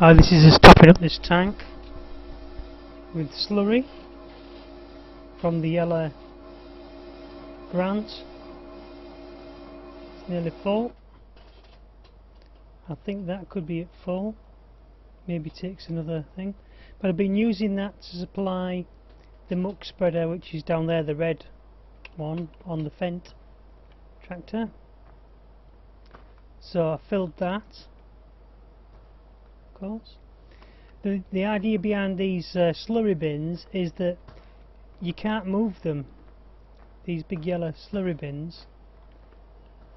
This is just topping up this tank with slurry from the yellow grant. It's nearly full. I think that could be at full. Maybe takes another thing. But I've been using that to supply the muck spreader, which is down there, the red one on the Fendt tractor. So I filled that. Of course. The idea behind these slurry bins is that you can't move them. These big yellow slurry bins,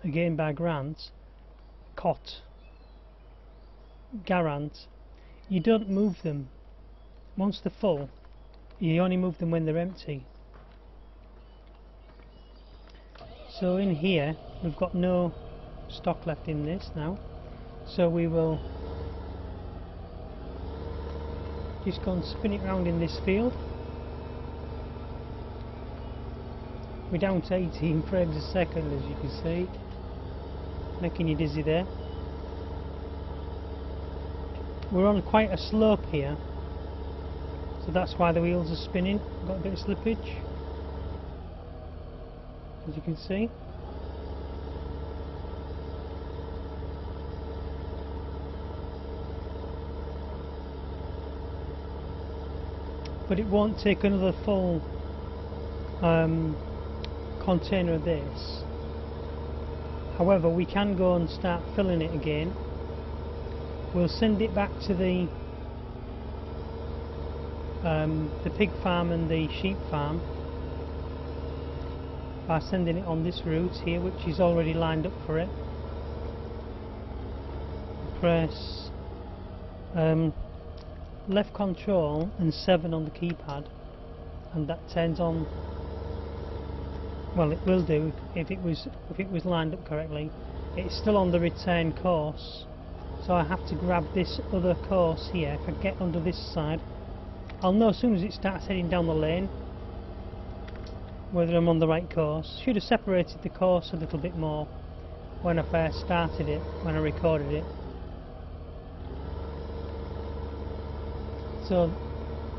again by grant, Garant, you don't move them. Once they're full, you only move them when they're empty. So in here we've got no stock left in this now, so we will just go and spin it round in this field. We're down to 18 frames a second, as you can see, making you dizzy there. We're on quite a slope here, so that's why the wheels are spinning. Got a bit of slippage, as you can see. But it won't take another full container of this. However, we can go and start filling it again. We'll send it back to the pig farm and the sheep farm by sending it on this route here, which is already lined up for it. Press left control and 7 on the keypad, and that turns on. Well, it will do if it was lined up correctly. It's still on the return course, so I have to grab this other course here. If I get under this side, I'll know as soon as it starts heading down the lane whether I'm on the right course. Should have separated the course a little bit more when I first started it, when I recorded it. So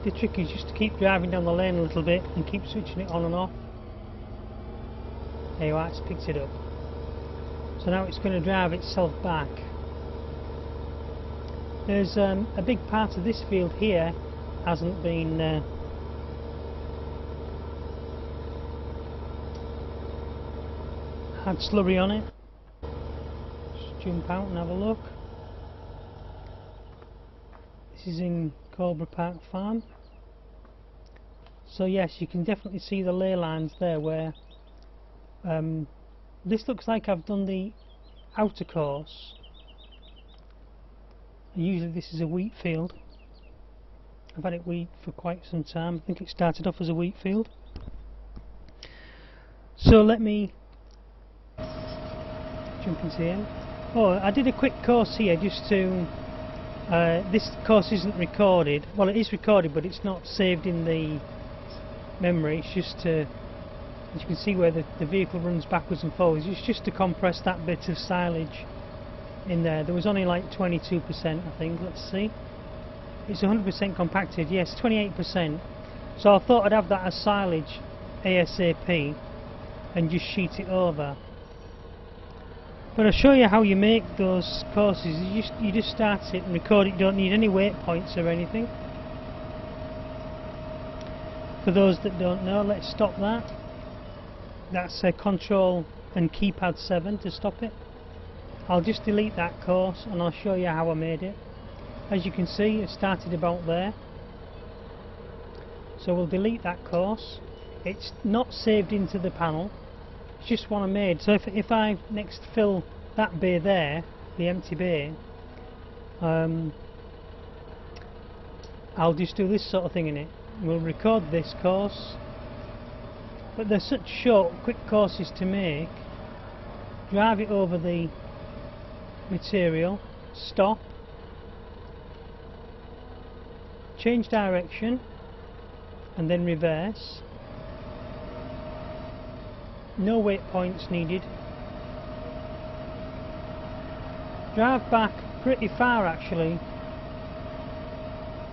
the trick is just to keep driving down the lane a little bit and keep switching it on and off. There you are, it's picked it up. So now it's going to drive itself back. There's a big part of this field here hasn't been had slurry on it. Just jump out and have a look. This is in Coldborough Park Farm. So yes, you can definitely see the ley lines there where this looks like I've done the outer course. Usually this is a wheat field. I've had it wheat for quite some time. I think it started off as a wheat field. So let me jump into here. Oh, I did a quick course here just to this course isn't recorded. Well, it is recorded, but it's not saved in the memory. It's just to, as you can see where the vehicle runs backwards and forwards, it's just to compress that bit of silage in there. There was only like 22%, I think. Let's see. It's 100% compacted. Yes, 28%. So I thought I'd have that as silage ASAP and just sheet it over. But I'll show you how you make those courses. You just start it and record it. You don't need any waypoints or anything. For those that don't know, let's stop that. That's Control and keypad 7 to stop it. I'll just delete that course and I'll show you how I made it. As you can see, it started about there. So we'll delete that course. It's not saved into the panel. It's just one I made. So if I next fill that bay there, the empty bay, I'll just do this sort of thing in it. We'll record this course, but they're such short, quick courses to make. Drive it over the material, stop, change direction, and then reverse. No waypoints needed. Drive back pretty far actually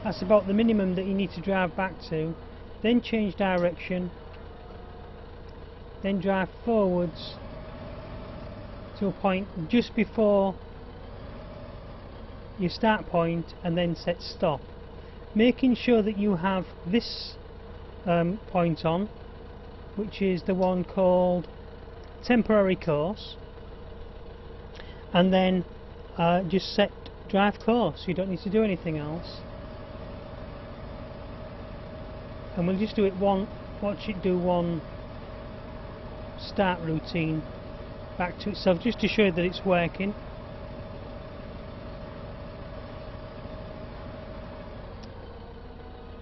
That's about the minimum that you need to drive back to. Then change direction. Then drive forwards to a point just before your start point, and then set stop. Making sure that you have this point on, which is the one called temporary course, and then just set drive course. You don't need to do anything else. And we'll just do it watch it do one start routine back to itself, just to show you that it's working.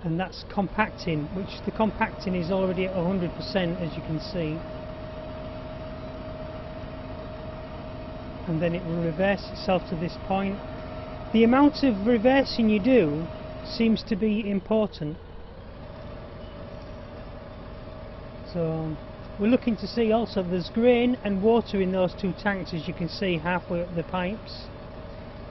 And that's compacting, which the compacting is already at 100%, as you can see. And then it will reverse itself to this point. The amount of reversing you do seems to be important. So we're looking to see also there's grain and water in those two tanks, as you can see halfway up the pipes.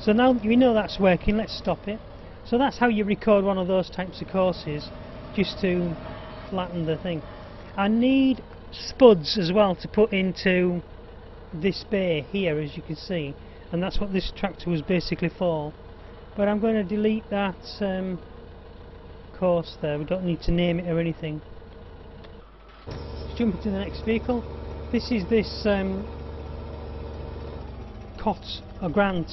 So now we know that's working, let's stop it. So that's how you record one of those types of courses, just to flatten the thing. I need spuds as well to put into this bay here, as you can see, and that's what this tractor was basically for. But I'm going to delete that course there, we don't need to name it or anything. Let's jump into the next vehicle. This is this cot or grant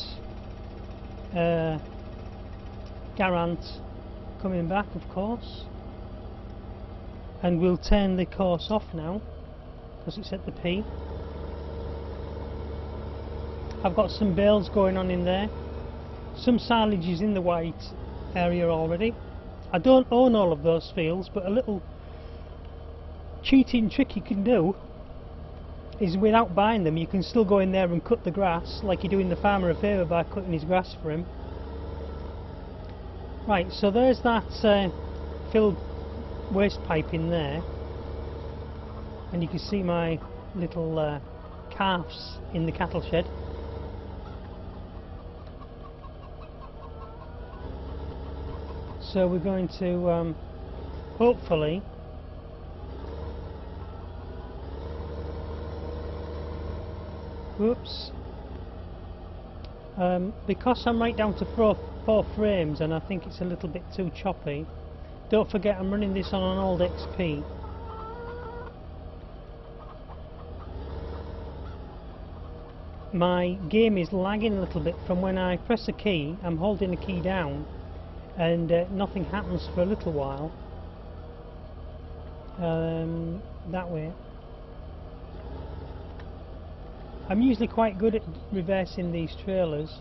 Garant coming back, of course, and we'll turn the course off now because it's at the P. I've got some bales going on in there, some silage is in the white area already. I don't own all of those fields, but a little cheating trick you can do is, without buying them, you can still go in there and cut the grass, like you're doing the farmer a favour by cutting his grass for him. Right, so there's that filled waste pipe in there, and you can see my little calves in the cattle shed. So we're going to hopefully because I'm right down to four frames and I think it's a little bit too choppy, don't forget I'm running this on an old XP. My game is lagging a little bit from when I press a key, I'm holding the key down and nothing happens for a little while. That way. I'm usually quite good at reversing these trailers.